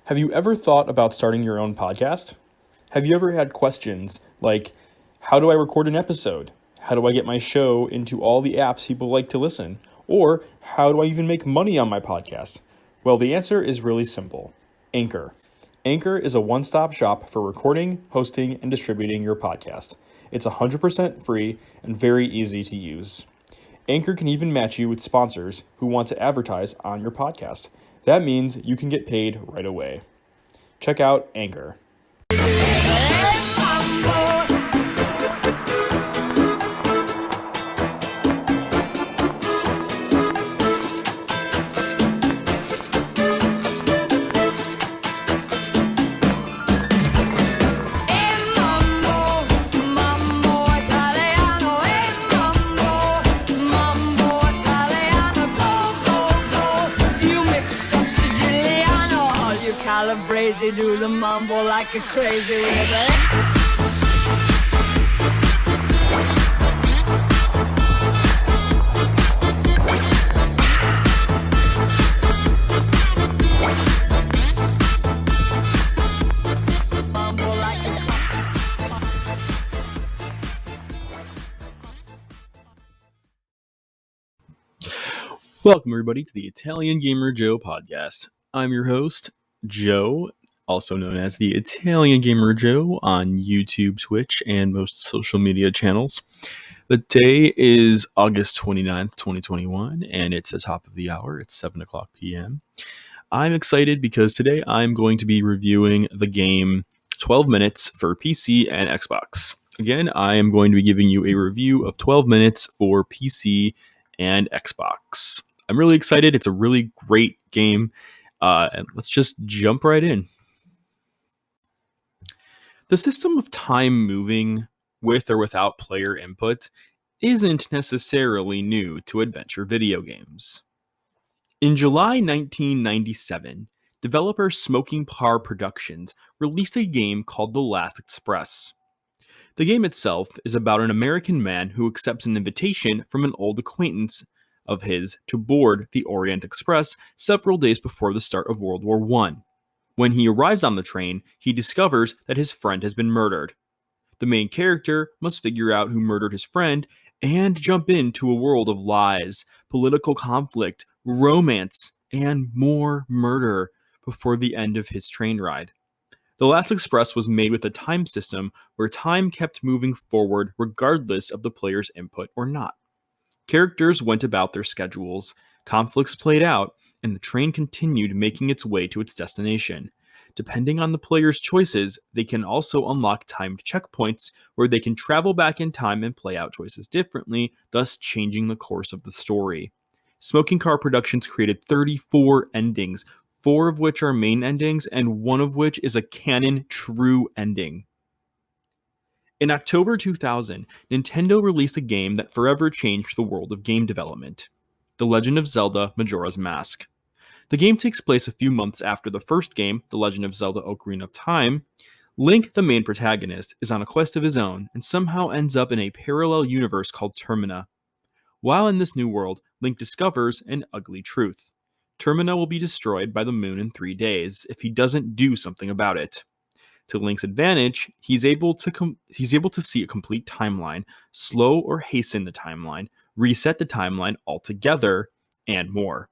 Have you ever thought about starting your own podcast? Have you ever had questions like, how do I record an episode? How do I get my show into all the apps people like to listen? Or how do I even make money on my podcast? Well, the answer is really simple. Anchor. Anchor is a one-stop shop for recording, hosting, and distributing your podcast. It's 100% free and very easy to use. Anchor can even match you with sponsors who want to advertise on your podcast. That means you can get paid right away. Check out Anchor. Crazy, do the mambo like a crazy rhythm. Welcome, everybody, to the Italian Gamer Joe podcast. I'm your host, Joe, also known as the Italian Gamer Joe on YouTube, Twitch, and most social media channels. The day is August 29th, 2021, and it's the top of the hour. It's 7 o'clock p.m. I'm excited because today I'm going to be reviewing the game 12 Minutes for PC and Xbox. Again, I am going to be giving you a review of 12 Minutes for PC and Xbox. I'm really excited. It's a really great game. And let's just jump right in. The system of time moving with or without player input isn't necessarily new to adventure video games. In July 1997, developer Smoking Car Productions released a game called The Last Express. The game itself is about an American man who accepts an invitation from an old acquaintance of his to board the Orient Express several days before the start of World War I. When he arrives on the train, he discovers that his friend has been murdered. The main character must figure out who murdered his friend and jump into a world of lies, political conflict, romance, and more murder before the end of his train ride. The Last Express was made with a time system where time kept moving forward regardless of the player's input or not. Characters went about their schedules, conflicts played out, and the train continued making its way to its destination. Depending on the player's choices, they can also unlock timed checkpoints where they can travel back in time and play out choices differently, thus changing the course of the story. Smoking Car Productions created 34 endings, 4 of which are main endings, and 1 of which is a canon true ending. In October 2000, Nintendo released a game that forever changed the world of game development: The Legend of Zelda: Majora's Mask. The game takes place a few months after the first game, The Legend of Zelda: Ocarina of Time. Link, the main protagonist, is on a quest of his own and somehow ends up in a parallel universe called Termina. While in this new world, Link discovers an ugly truth. Termina will be destroyed by the moon in 3 days if he doesn't do something about it. To Link's advantage, he's able to see a complete timeline, slow or hasten the timeline, reset the timeline altogether, and more.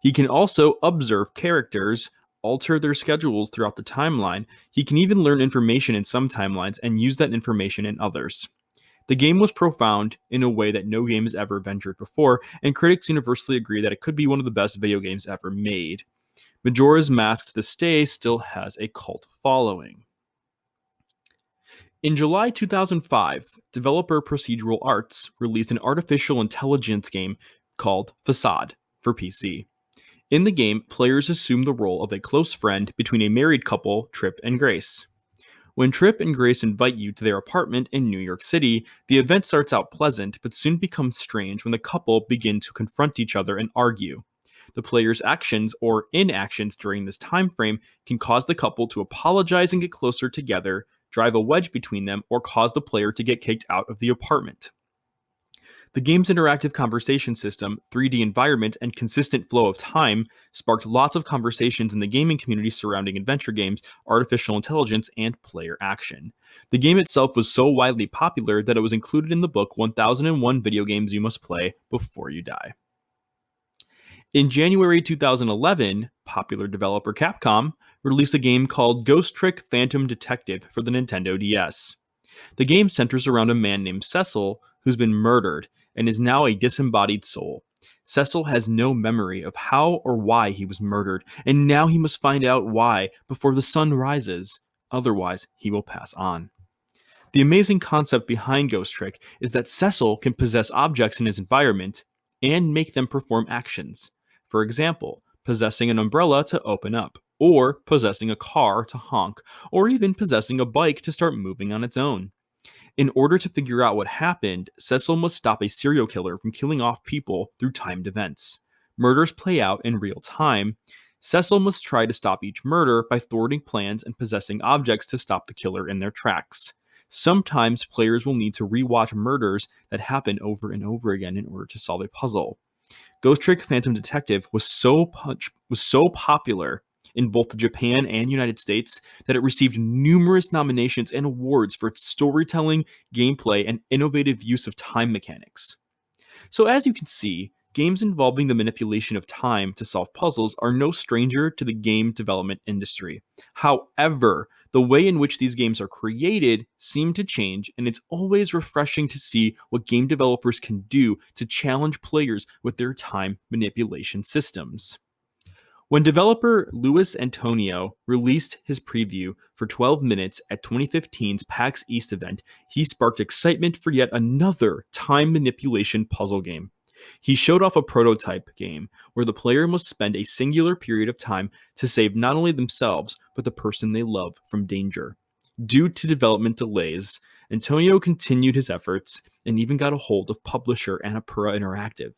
He can also observe characters, alter their schedules throughout the timeline. He can even learn information in some timelines and use that information in others. The game was profound in a way that no game has ever ventured before, and critics universally agree that it could be one of the best video games ever made. Majora's Mask to this day still has a cult following. In July 2005, developer Procedural Arts released an artificial intelligence game called Facade for PC. In the game, players assume the role of a close friend between a married couple, Trip and Grace. When Trip and Grace invite you to their apartment in New York City, the event starts out pleasant but soon becomes strange when the couple begin to confront each other and argue. The player's actions or inactions during this time frame can cause the couple to apologize and get closer together, drive a wedge between them, or cause the player to get kicked out of the apartment. The game's interactive conversation system, 3D environment, and consistent flow of time sparked lots of conversations in the gaming community surrounding adventure games, artificial intelligence, and player action. The game itself was so widely popular that it was included in the book 1001 Video Games You Must Play Before You Die. In January 2011, popular developer Capcom released a game called Ghost Trick Phantom Detective for the Nintendo DS. The game centers around a man named Cecil who's been murdered and is now a disembodied soul. Cecil has no memory of how or why he was murdered, and now he must find out why before the sun rises, otherwise, he will pass on. The amazing concept behind Ghost Trick is that Cecil can possess objects in his environment and make them perform actions. For example, possessing an umbrella to open up, or possessing a car to honk, or even possessing a bike to start moving on its own. In order to figure out what happened, Cecil must stop a serial killer from killing off people through timed events. Murders play out in real time. Cecil must try to stop each murder by thwarting plans and possessing objects to stop the killer in their tracks. Sometimes players will need to rewatch murders that happen over and over again in order to solve a puzzle. Ghost Trick Phantom Detective was so popular in both Japan and United States that it received numerous nominations and awards for its storytelling, gameplay, and innovative use of time mechanics. So as you can see, games involving the manipulation of time to solve puzzles are no stranger to the game development industry. However, the way in which these games are created seem to change, and it's always refreshing to see what game developers can do to challenge players with their time manipulation systems. When developer Luis Antonio released his preview for 12 minutes at 2015's PAX East event, he sparked excitement for yet another time manipulation puzzle game. He showed off a prototype game where the player must spend a singular period of time to save not only themselves, but the person they love from danger. Due to development delays, Antonio continued his efforts and even got a hold of publisher Annapurna Interactive.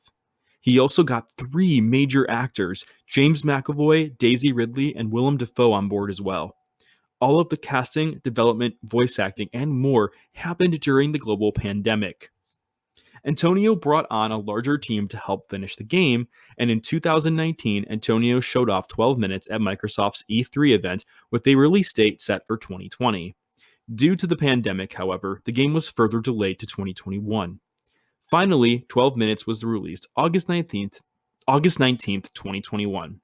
He also got 3 major actors, James McAvoy, Daisy Ridley, and Willem Dafoe on board as well. All of the casting, development, voice acting, and more happened during the global pandemic. Antonio brought on a larger team to help finish the game, and in 2019, Antonio showed off 12 minutes at Microsoft's E3 event with a release date set for 2020. Due to the pandemic, however, the game was further delayed to 2021. Finally, 12 minutes was released August 19th, 2021.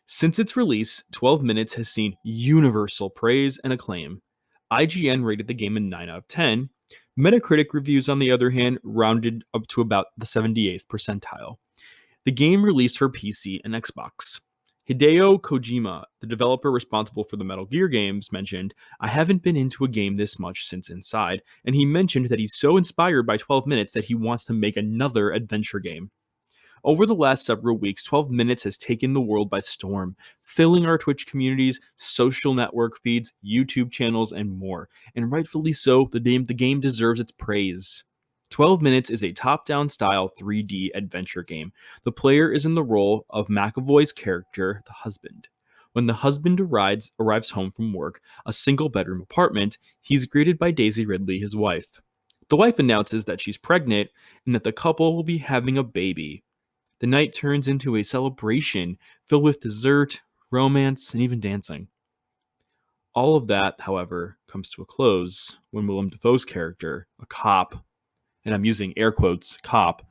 Since its release, 12 minutes has seen universal praise and acclaim. IGN rated the game a 9 out of 10. Metacritic reviews, on the other hand, rounded up to about the 78th percentile. The game released for PC and Xbox. Hideo Kojima, the developer responsible for the Metal Gear games, mentioned, "I haven't been into a game this much since Inside," and he mentioned that he's so inspired by 12 minutes that he wants to make another adventure game. Over the last several weeks, 12 Minutes has taken the world by storm, filling our Twitch communities, social network feeds, YouTube channels, and more. And rightfully so, the game deserves its praise. 12 Minutes is a top-down style 3D adventure game. The player is in the role of McAvoy's character, the husband. When the husband arrives home from work, a single-bedroom apartment, he's greeted by Daisy Ridley, his wife. The wife announces that she's pregnant and that the couple will be having a baby. The night turns into a celebration filled with dessert, romance, and even dancing. All of that, however, comes to a close when Willem Dafoe's character, a cop, and I'm using air quotes, cop,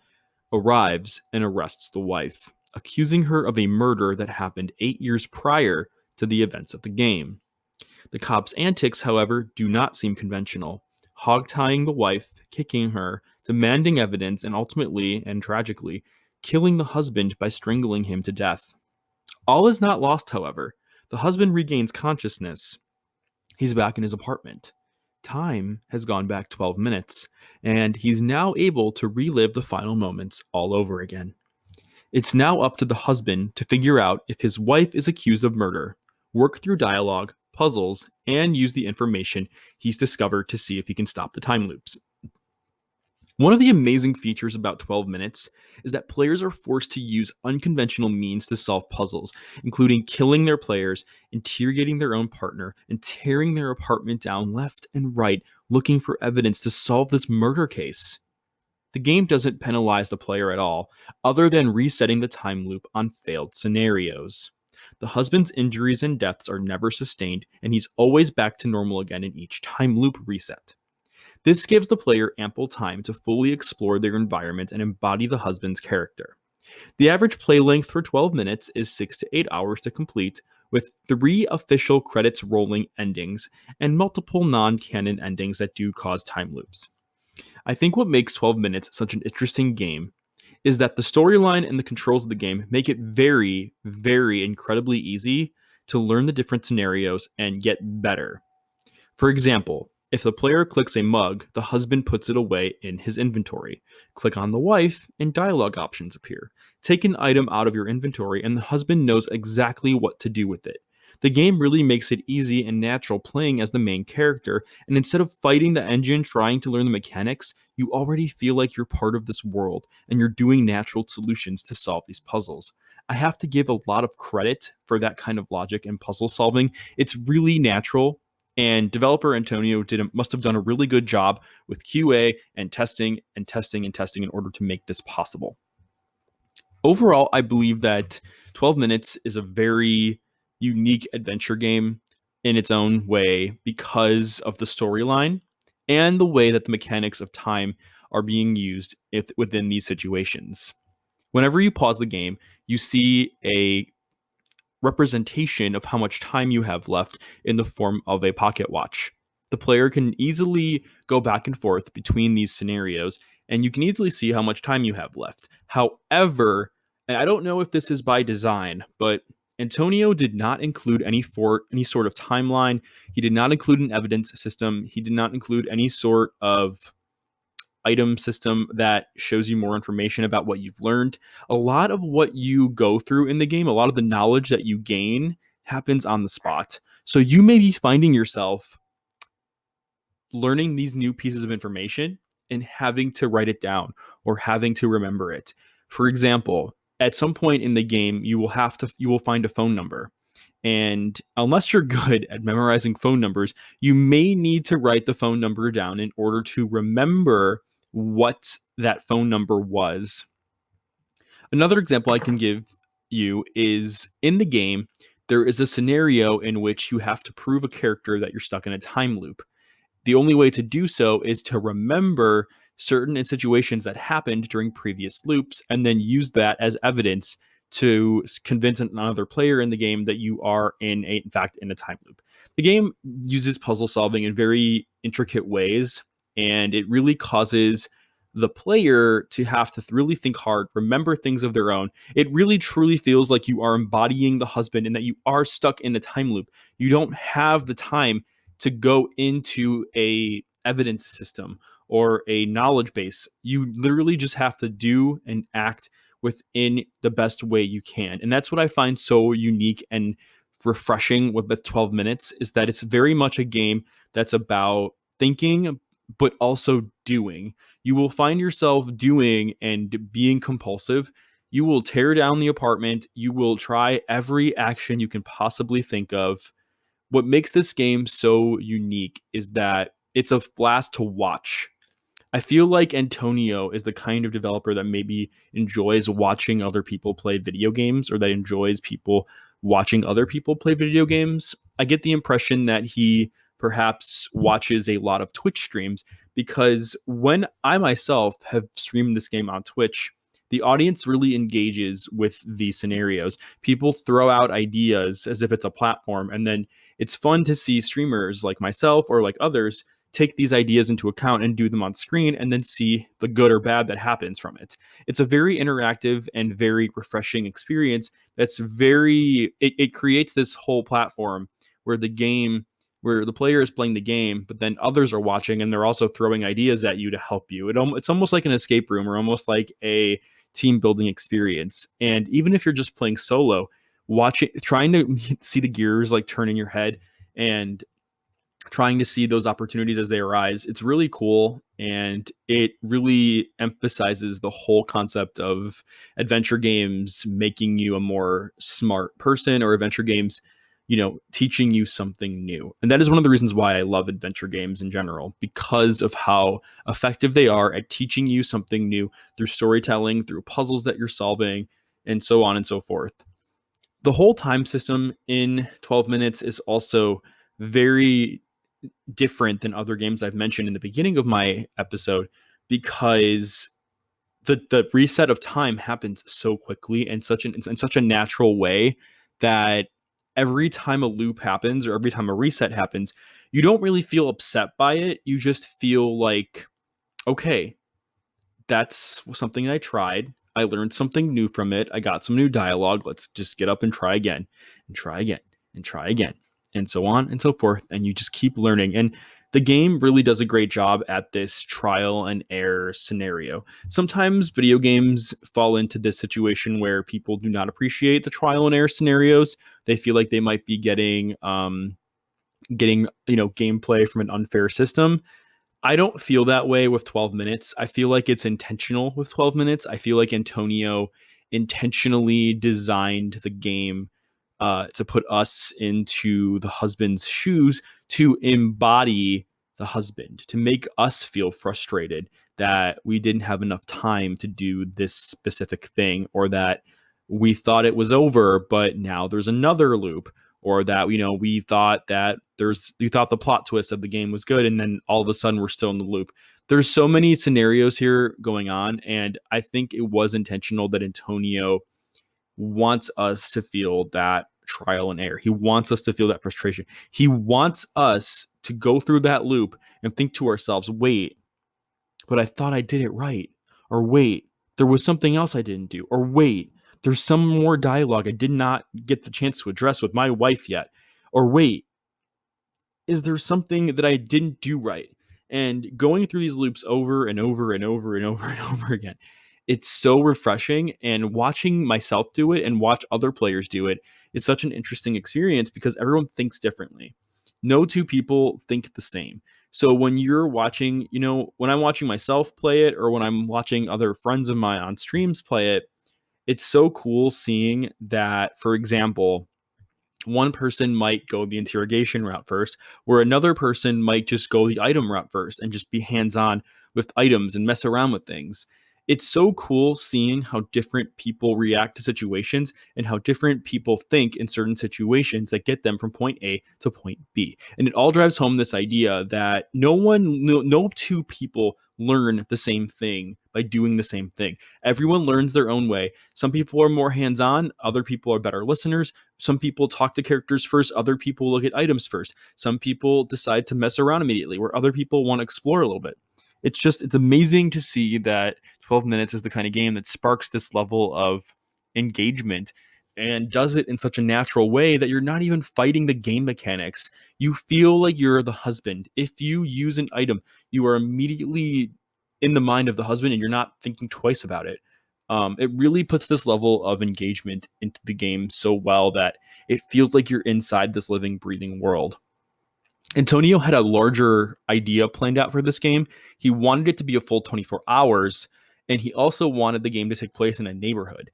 arrives and arrests the wife, accusing her of a murder that happened 8 years prior to the events of the game. The cop's antics, however, do not seem conventional, hog-tying the wife, kicking her, demanding evidence, and ultimately, and tragically, killing the husband by strangling him to death. All is not lost, however. The husband regains consciousness. He's back in his apartment. Time has gone back 12 minutes, and he's now able to relive the final moments all over again. It's now up to the husband to figure out if his wife is accused of murder, work through dialogue, puzzles, and use the information he's discovered to see if he can stop the time loops. One of the amazing features about 12 Minutes is that players are forced to use unconventional means to solve puzzles, including killing their players, interrogating their own partner, and tearing their apartment down left and right, looking for evidence to solve this murder case. The game doesn't penalize the player at all, other than resetting the time loop on failed scenarios. The husband's injuries and deaths are never sustained, and he's always back to normal again in each time loop reset. This gives the player ample time to fully explore their environment and embody the husband's character. The average play length for 12 minutes is 6 to 8 hours to complete, with 3 official credits rolling endings and multiple non canon endings that do cause time loops. I think what makes 12 minutes such an interesting game is that the storyline and the controls of the game make it very, very incredibly easy to learn the different scenarios and get better. For example, if the player clicks a mug, the husband puts it away in his inventory. Click on the wife, and dialogue options appear. Take an item out of your inventory, and the husband knows exactly what to do with it. The game really makes it easy and natural playing as the main character, and instead of fighting the engine trying to learn the mechanics, you already feel like you're part of this world, and you're doing natural solutions to solve these puzzles. I have to give a lot of credit for that kind of logic and puzzle solving. It's really natural, and developer Antonio must have done a really good job with QA and testing and testing and testing in order to make this possible. Overall, I believe that 12 Minutes is a very unique adventure game in its own way because of the storyline and the way that the mechanics of time are being used within these situations. Whenever you pause the game, you see a representation of how much time you have left in the form of a pocket watch. The player can easily go back and forth between these scenarios, and you can easily see how much time you have left. However, and I don't know if this is by design, but Antonio did not include any sort of timeline. He did not include an evidence system. He did not include any sort of item system that shows you more information about what you've learned. A lot of what you go through in the game, a lot of the knowledge that you gain happens on the spot. So you may be finding yourself learning these new pieces of information and having to write it down or having to remember it. For example, at some point in the game, you will find a phone number. And unless you're good at memorizing phone numbers, you may need to write the phone number down in order to remember what that phone number was. Another example I can give you is in the game, there is a scenario in which you have to prove a character that you're stuck in a time loop. The only way to do so is to remember certain situations that happened during previous loops and then use that as evidence to convince another player in the game that you are in fact in a time loop. The game uses puzzle solving in very intricate ways, and it really causes the player to have to really think hard, remember things of their own. It really truly feels like you are embodying the husband and that you are stuck in a time loop. You don't have the time to go into a evidence system or a knowledge base. You literally just have to do and act within the best way you can. And that's what I find so unique and refreshing with the 12 minutes is that it's very much a game that's about thinking but also doing. You will find yourself doing and being compulsive. You will tear down the apartment. You will try every action you can possibly think of. What makes this game so unique is that it's a blast to watch. I feel like Antonio is the kind of developer that maybe enjoys watching other people play video games or that enjoys people watching other people play video games. I get the impression that he perhaps watches a lot of Twitch streams because when I myself have streamed this game on Twitch, the audience really engages with the scenarios. People throw out ideas as if it's a platform, and then it's fun to see streamers like myself or like others take these ideas into account and do them on screen and then see the good or bad that happens from it. It's a very interactive and very refreshing experience that's it creates this whole platform where the player is playing the game, but then others are watching and they're also throwing ideas at you to help you. It's almost like an escape room or almost like a team building experience. And even if you're just playing solo, trying to see the gears like turn in your head and trying to see those opportunities as they arise. It's really cool, and it really emphasizes the whole concept of adventure games making you a more smart person, or adventure games teaching you something new. And that is one of the reasons why I love adventure games in general, because of how effective they are at teaching you something new through storytelling, through puzzles that you're solving, and so on and so forth. The whole time system in 12 minutes is also very different than other games I've mentioned in the beginning of my episode, because the reset of time happens so quickly and in such a natural way that every time a loop happens or every time a reset happens, you don't really feel upset by it. You just feel like, okay, that's something I tried. I learned something new from it. I got some new dialogue. Let's just get up and try again and try again and try again and so on and so forth. And you just keep learning. And the game really does a great job at this trial and error scenario. Sometimes video games fall into this situation where people do not appreciate the trial and error scenarios. They feel like they might be getting gameplay from an unfair system. I don't feel that way with 12 minutes. I feel like it's intentional with 12 minutes. I feel like Antonio intentionally designed the game to put us into the husband's shoes, to embody the husband, to make us feel frustrated that we didn't have enough time to do this specific thing, or that we thought it was over, but now there's another loop, or that we thought the plot twist of the game was good, and then all of a sudden we're still in the loop. There's so many scenarios here going on, and I think it was intentional that Antonio wants us to feel that trial and error. He wants us to feel that frustration. He wants us to go through that loop and think to ourselves, wait, but I thought I did it right. Or wait, there was something else I didn't do. Or wait, there's some more dialogue I did not get the chance to address with my wife yet. Or wait, is there something that I didn't do right? And going through these loops over and over and over and over and over again, it's so refreshing. And watching myself do it and watch other players do it is such an interesting experience, because everyone thinks differently. No two people think the same. So when you're watching, when I'm watching myself play it, or when I'm watching other friends of mine on streams play it, it's so cool seeing that, for example, one person might go the interrogation route first, where another person might just go the item route first and just be hands-on with items and mess around with things. It's so cool seeing how different people react to situations and how different people think in certain situations that get them from point A to point B. And it all drives home this idea that no two people learn the same thing by doing the same thing. Everyone learns their own way. Some people are more hands-on, other people are better listeners. Some people talk to characters first, other people look at items first. Some people decide to mess around immediately, where other people want to explore a little bit. It's amazing to see that 12 minutes is the kind of game that sparks this level of engagement and does it in such a natural way that you're not even fighting the game mechanics. You feel like you're the husband. If you use an item, you are immediately in the mind of the husband and you're not thinking twice about it. It really puts this level of engagement into the game so well that it feels like you're inside this living, breathing world. Antonio had a larger idea planned out for this game. He wanted it to be a full 24 hours, and he also wanted the game to take place in a neighborhood.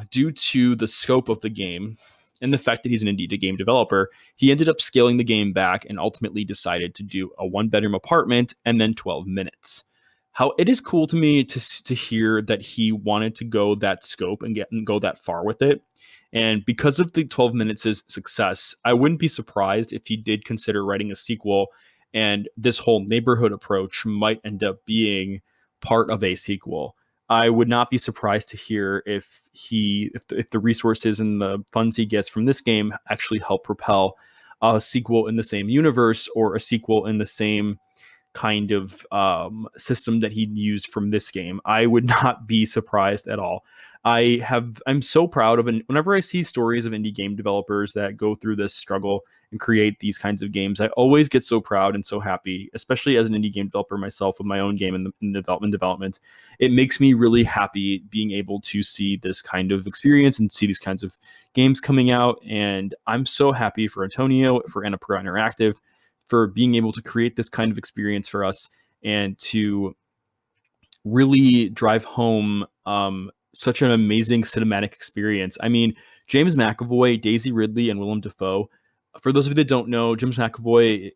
Due to the scope of the game and the fact that he's an indie game developer, he ended up scaling the game back and ultimately decided to do a one-bedroom apartment and then 12 minutes. How it is cool to me to hear that he wanted to go that scope and go that far with it. And because of the 12 minutes' success, I wouldn't be surprised if he did consider writing a sequel, and this whole neighborhood approach might end up being part of a sequel. I would not be surprised to hear if the resources and the funds he gets from this game actually help propel a sequel in the same universe, or a sequel in the same kind of system that he used from this game. I would not be surprised at all. I'm so proud of, and whenever I see stories of indie game developers that go through this struggle and create these kinds of games, I always get so proud and so happy, especially as an indie game developer myself with my own game in development. It makes me really happy being able to see this kind of experience and see these kinds of games coming out. And I'm so happy for Antonio, for Annapurna Interactive, for being able to create this kind of experience for us and to really drive home such an amazing cinematic experience. I mean, James McAvoy, Daisy Ridley, and Willem Dafoe. For those of you that don't know, James McAvoy,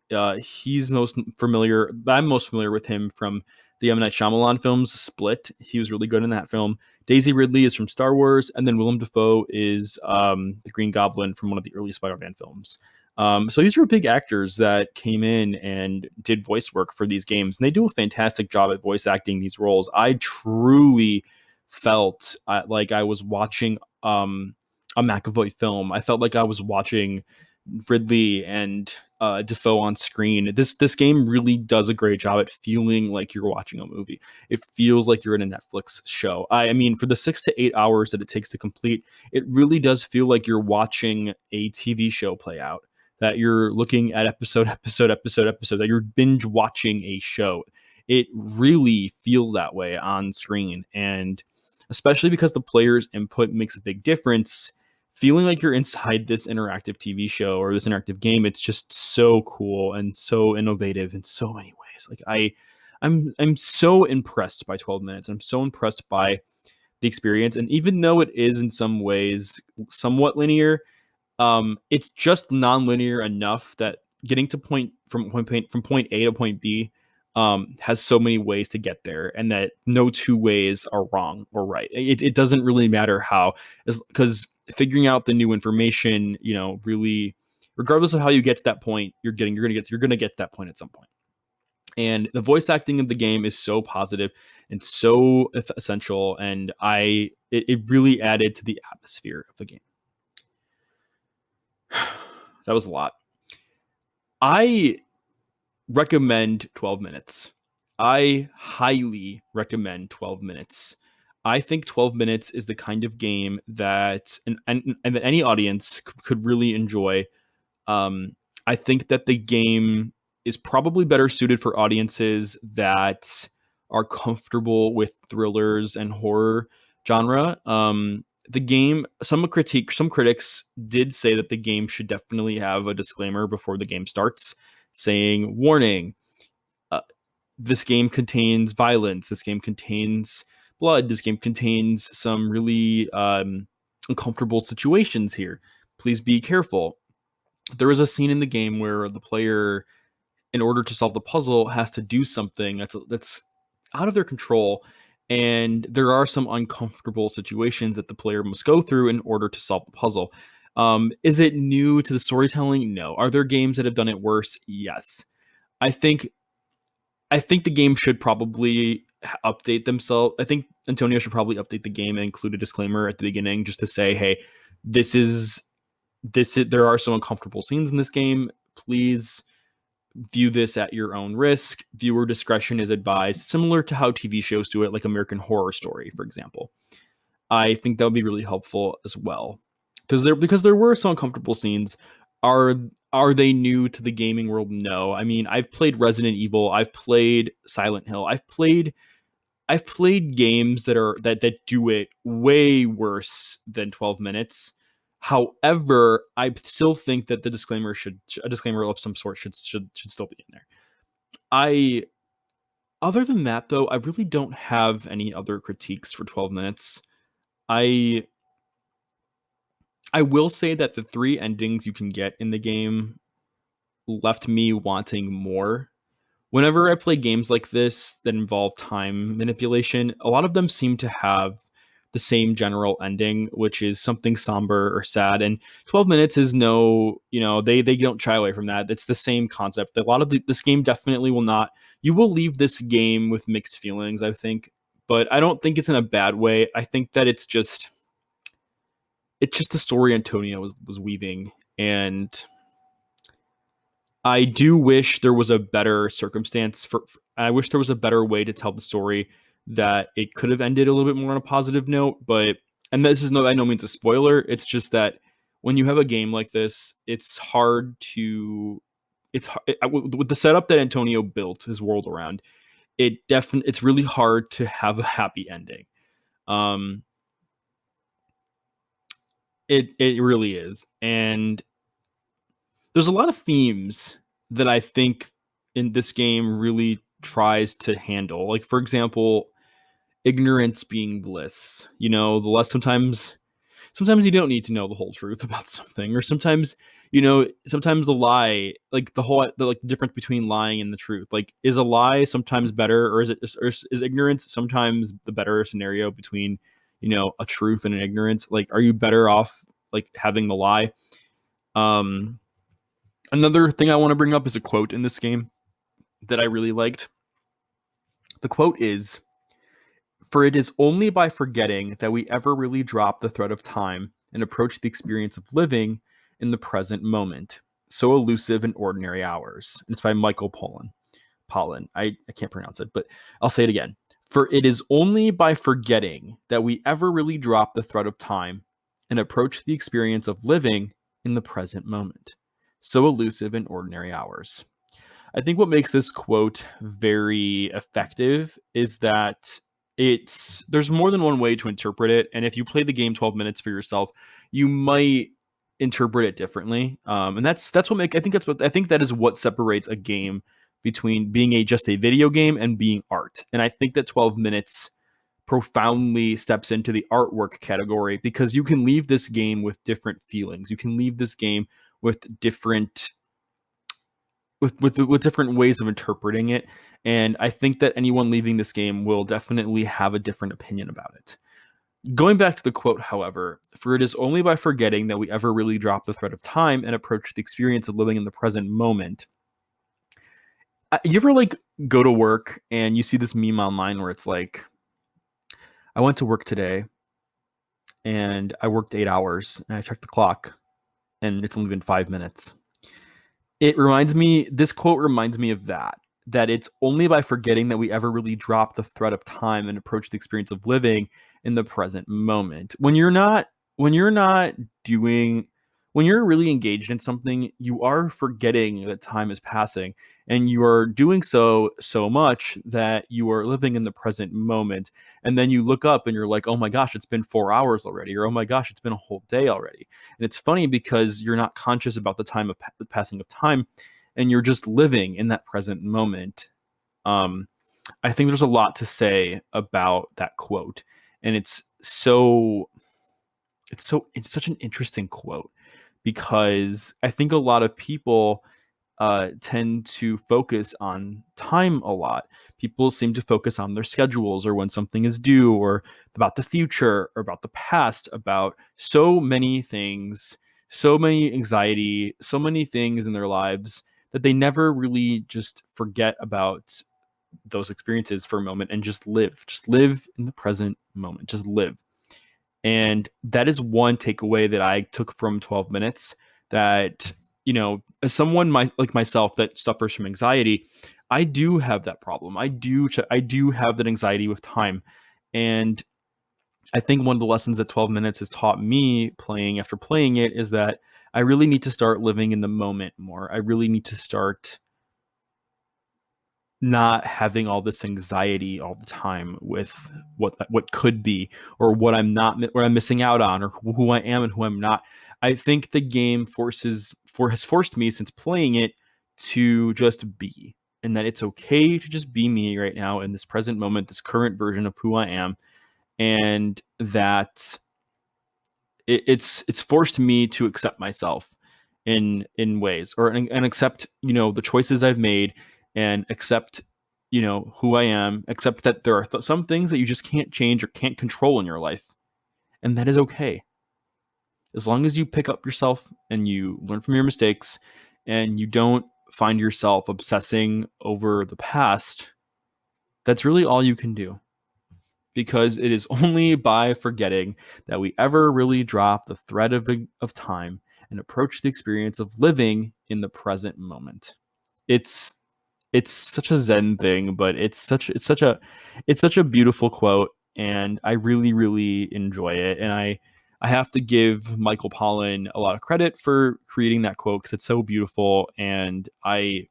I'm most familiar with him from the M. Night Shyamalan films, Split. He was really good in that film. Daisy Ridley is from Star Wars, and then Willem Dafoe is the Green Goblin from one of the early Spider-Man films. So these are big actors that came in and did voice work for these games, and they do a fantastic job at voice acting these roles. I truly felt like I was watching a McAvoy film. I felt like I was watching Ridley and Defoe on screen. This game really does a great job at feeling like you're watching a movie. It feels like you're in a Netflix show. I mean, for the 6 to 8 hours that it takes to complete, it really does feel like you're watching a TV show play out. That you're looking at episode, that you're binge watching a show. It really feels that way on screen. And especially because the player's input makes a big difference, feeling like you're inside this interactive TV show or this interactive game, it's just so cool and so innovative in so many ways. Like I'm so impressed by 12 minutes. I'm so impressed by the experience. And even though it is in some ways somewhat linear, it's just non-linear enough that getting to from point A to point B has so many ways to get there, and that no two ways are wrong or right. It doesn't really matter how, because figuring out the new information, really, regardless of how you get to that point, you're gonna get to that point at some point. And the voice acting of the game is so positive and so essential, and it really added to the atmosphere of the game. That was a lot. I recommend 12 minutes. I highly recommend 12 minutes. I think 12 minutes is the kind of game that and that any audience could really enjoy. I think that the game is probably better suited for audiences that are comfortable with thrillers and horror genre. The game, some critics did say that the game should definitely have a disclaimer before the game starts, saying, "Warning: this game contains violence. This game contains blood. This game contains some really uncomfortable situations here. Please be careful." There is a scene in the game where the player, in order to solve the puzzle, has to do something that's out of their control, and there are some uncomfortable situations that the player must go through in order to solve the puzzle. Is it new to the storytelling? No. Are there games that have done it worse? Yes. I think the game should probably update themselves. I think Antonio should probably update the game and include a disclaimer at the beginning just to say, hey, there are some uncomfortable scenes in this game. Please view this at your own risk. Viewer discretion is advised, similar to how TV shows do it, like American Horror Story, for example. I think that would be really helpful as well. Because there were some uncomfortable scenes. Are they new to the gaming world? No. I mean, I've played Resident Evil, I've played Silent Hill, I've played games that do it way worse than 12 minutes. However, I still think that a disclaimer of some sort should still be in there. Other than that, though, I really don't have any other critiques for 12 minutes. I will say that the 3 endings you can get in the game left me wanting more. Whenever I play games like this that involve time manipulation, a lot of them seem to have the same general ending, which is something somber or sad. And 12 minutes is they don't shy away from that. It's the same concept. A lot of this game definitely will not. You will leave this game with mixed feelings, I think, but I don't think it's in a bad way. I think that it's just the story Antonio was weaving, and I do wish there was a better circumstance I wish there was a better way to tell the story, that it could have ended a little bit more on a positive note. And this is by no means a spoiler. It's just that when you have a game like this, it's hard to, with the setup that Antonio built his world around, it's really hard to have a happy ending. It really is. And there's a lot of themes that I think in this game really tries to handle. Like, for example, ignorance being bliss. The less sometimes sometimes you don't need to know the whole truth about something, or sometimes sometimes the lie, like the difference between lying and the truth, like is a lie sometimes better, or is ignorance sometimes the better scenario between a truth and an ignorance? Like, are you better off like having the lie? Another thing I want to bring up is a quote in this game that I really liked. The quote is, "For it is only by forgetting that we ever really drop the thread of time and approach the experience of living in the present moment, so elusive in ordinary hours." It's by Michael Pollan. I can't pronounce it, but I'll say it again. "For it is only by forgetting that we ever really drop the thread of time and approach the experience of living in the present moment, so elusive in ordinary hours." I think what makes this quote very effective is that there's more than one way to interpret it, and if you play the game 12 minutes for yourself, you might interpret it differently. And that's what I think that is what separates a game between being just a video game and being art. And I think that 12 minutes profoundly steps into the artwork category, because you can leave this game with different feelings. You can leave this game with different with different ways of interpreting it, and I think that anyone leaving this game will definitely have a different opinion about it. Going back to the quote, however, "For it is only by forgetting that we ever really drop the thread of time and approach the experience of living in the present moment." You ever like go to work and you see this meme online where it's like, "I went to work today and I worked 8 hours and I checked the clock and it's only been 5 minutes." This quote reminds me of that it's only by forgetting that we ever really drop the thread of time and approach the experience of living in the present moment. When you're not doing, when you're really engaged in something, you are forgetting that time is passing, and you are doing so much that you are living in the present moment. And then you look up and you're like, "Oh my gosh, it's been 4 hours already," or "Oh my gosh, it's been a whole day already." And it's funny because you're not conscious about the passing of time, and you're just living in that present moment. Um, I think there's a lot to say about that quote, and it's such an interesting quote, because I think a lot of people tend to focus on time a lot. People seem to focus on their schedules, or when something is due, or about the future, or about the past, about so many things, so many anxiety, so many things in their lives, that they never really just forget about those experiences for a moment and just live. Just live in the present moment. Just live. And that is one takeaway that I took from 12 minutes, that, as someone like myself that suffers from anxiety, I do have that problem. I do have that anxiety with time. And I think one of the lessons that 12 minutes has taught me, after playing it, is that I really need to start living in the moment more. I really need to start not having all this anxiety all the time with what could be, or what I'm missing out on, or who I am and who I'm not. I think the game has forced me, since playing it, to just be, and that it's okay to just be me right now in this present moment, this current version of who I am, and that it's forced me to accept myself in ways, and accept the choices I've made, and accept who I am, accept that there are some things that you just can't change or can't control in your life, and that is okay. As long as you pick up yourself and you learn from your mistakes, and you don't find yourself obsessing over the past, that's really all you can do, because it is only by forgetting that we ever really drop the thread of time and approach the experience of living in the present moment. It's it's such a zen thing, but it's such a beautiful quote, and I really really enjoy it. And I have to give Michael Pollan a lot of credit for creating that quote, because it's so beautiful. And I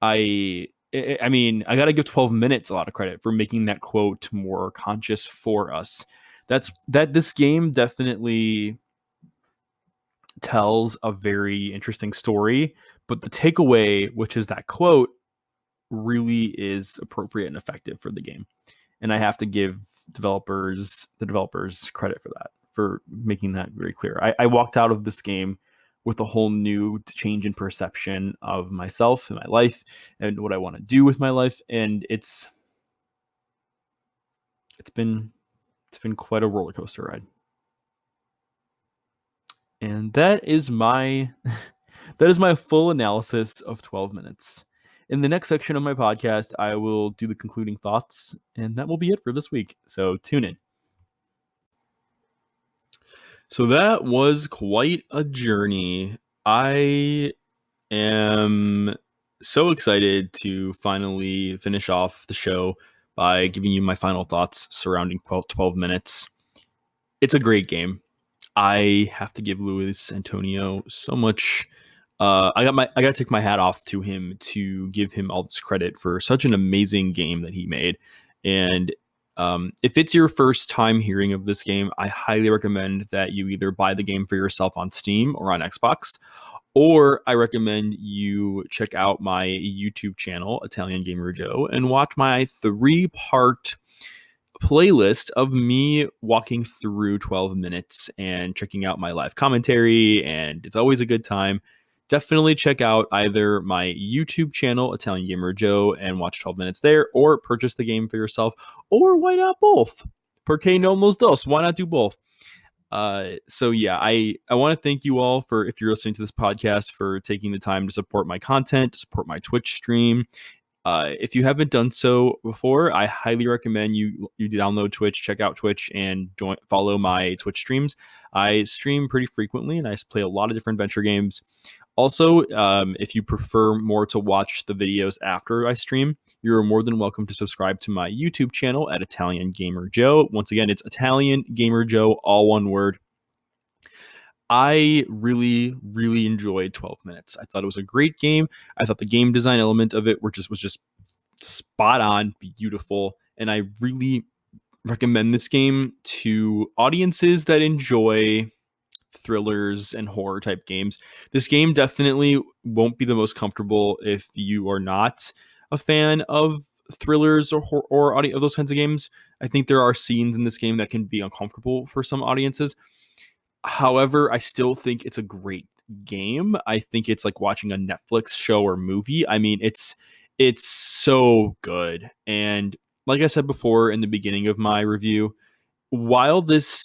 mean, I got to give 12 minutes a lot of credit for making that quote more conscious for us. This game definitely tells a very interesting story, but the takeaway, which is that quote, really is appropriate and effective for the game. And I have to give the developers credit for that, for making that very clear. I walked out of this game with a whole new change in perception of myself and my life and what I want to do with my life, and it's been quite a roller coaster ride. And that is my full analysis of 12 minutes. In the next section of my podcast, I will do the concluding thoughts, and that will be it for this week. So tune in. So that was quite a journey. I am so excited to finally finish off the show by giving you my final thoughts surrounding 12 minutes. It's a great game. I have to give Luis Antonio so much. I got to take my hat off to him to give him all this credit for such an amazing game that he made. And if it's your first time hearing of this game, I highly recommend that you either buy the game for yourself on Steam or on Xbox, or I recommend you check out my YouTube channel, Italian Gamer Joe, and watch my 3-part playlist of me walking through 12 minutes and checking out my live commentary, and it's always a good time. Definitely check out either my YouTube channel, Italian Gamer Joe, and watch 12 minutes there, or purchase the game for yourself, or why not both? Porque no los dos? Why not do both? So yeah, I want to thank you all for, if you're listening to this podcast, for taking the time to support my content, to support my Twitch stream. If you haven't done so before, I highly recommend you download Twitch, check out Twitch, and follow my Twitch streams. I stream pretty frequently, and I play a lot of different adventure games. Also, if you prefer more to watch the videos after I stream, you're more than welcome to subscribe to my YouTube channel at Italian Gamer Joe. Once again, it's Italian Gamer Joe, all one word. I really, really enjoyed 12 minutes. I thought it was a great game. I thought the game design element of it was just spot on, beautiful, and I really recommend this game to audiences that enjoy thrillers and horror type games. This game definitely won't be the most comfortable if you are not a fan of thrillers or audio of those kinds of games. I think there are scenes in this game that can be uncomfortable for some audiences. However, I still think it's a great game. I think it's like watching a Netflix show or movie. I mean, it's so good. And like I said before in the beginning of my review, while this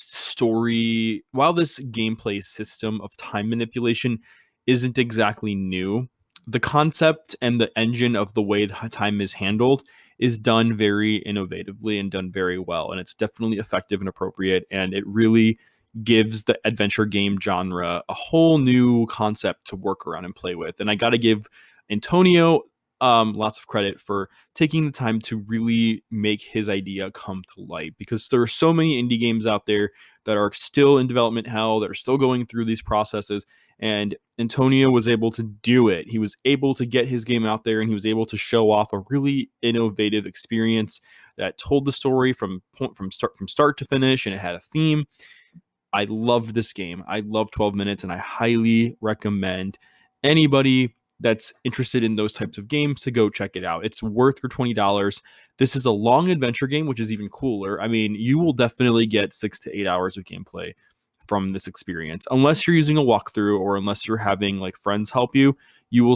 gameplay system of time manipulation isn't exactly new, the concept and the engine of the way the time is handled is done very innovatively and done very well. And it's definitely effective and appropriate. And it really gives the adventure game genre a whole new concept to work around and play with. And I got to give Antonio lots of credit for taking the time to really make his idea come to light, because there are so many indie games out there that are still in development hell, that are still going through these processes, and Antonio was able to do it. He was able to get his game out there, and he was able to show off a really innovative experience that told the story from start to finish, and it had a theme. I loved this game. I love 12 minutes, and I highly recommend anybody that's interested in those types of games to go check it out. It's worth your $20. This is a long adventure game, which is even cooler. I mean, you will definitely get 6 to 8 hours of gameplay from this experience. Unless you're using a walkthrough or unless you're having like friends help you, you will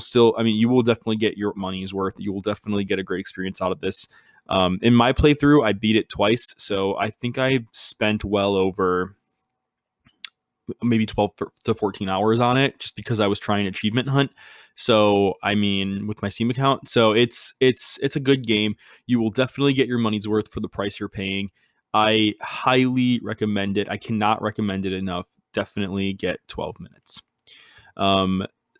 definitely get your money's worth. You will definitely get a great experience out of this. In my playthrough, I beat it twice, so I think I spent well over maybe 12 to 14 hours on it, just because I was trying achievement hunt. So, I mean, with my Steam account. So it's a good game. You will definitely get your money's worth for the price you're paying. I highly recommend it. I cannot recommend it enough. Definitely get 12 minutes.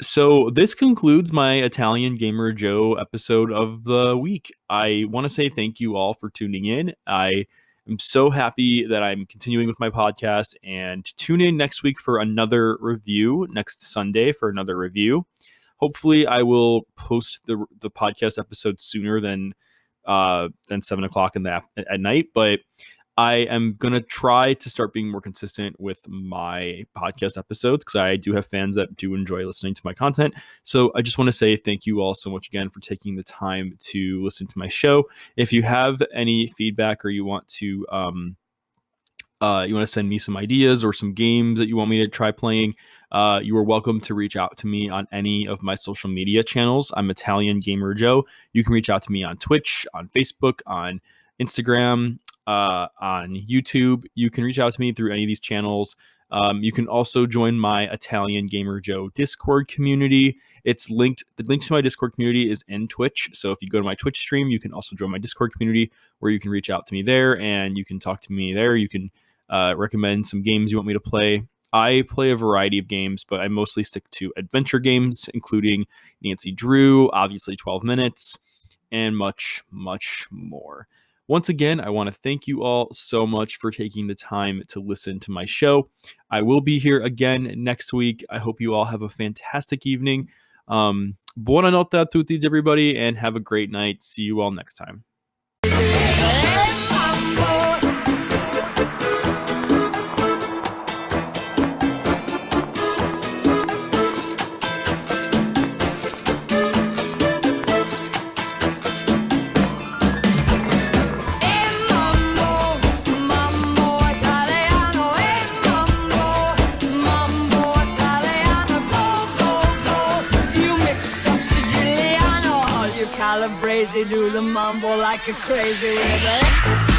So this concludes my Italian Gamer Joe episode of the week. I want to say thank you all for tuning in. I'm so happy that I'm continuing with my podcast, and tune in next week for another review, next Sunday for another review. Hopefully I will post the podcast episode sooner than 7:00 at night, but I am going to try to start being more consistent with my podcast episodes, because I do have fans that do enjoy listening to my content. So I just want to say thank you all so much again for taking the time to listen to my show. If you have any feedback or you want to you want to send me some ideas or some games that you want me to try playing, you are welcome to reach out to me on any of my social media channels. I'm Italian Gamer Joe. You can reach out to me on Twitch, on Facebook, on Instagram, on YouTube. You can reach out to me through any of these channels. You can also join my Italian Gamer Joe Discord community. It's linked. The link to my Discord community is in Twitch. So if you go to my Twitch stream, you can also join my Discord community where you can reach out to me there and you can talk to me there. You can recommend some games you want me to play. I play a variety of games, but I mostly stick to adventure games, including Nancy Drew, obviously 12 Minutes, and much, much more. Once again, I want to thank you all so much for taking the time to listen to my show. I will be here again next week. I hope you all have a fantastic evening. Buonanotte a tutti, everybody, and have a great night. See you all next time. Calabrese do the mambo like a crazy rhythm.